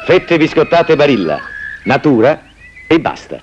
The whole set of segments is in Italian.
Fette biscottate Barilla, natura e basta.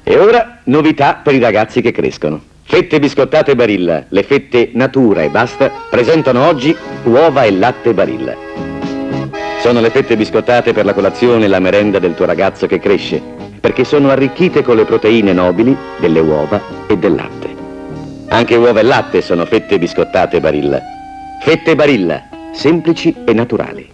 E ora, novità per i ragazzi che crescono. Fette biscottate Barilla, le fette natura e basta, presentano oggi uova e latte Barilla. Sono le fette biscottate per la colazione e la merenda del tuo ragazzo che cresce, perché sono arricchite con le proteine nobili delle uova e del latte. Anche uova e latte sono fette biscottate Barilla. Fette Barilla, semplici e naturali.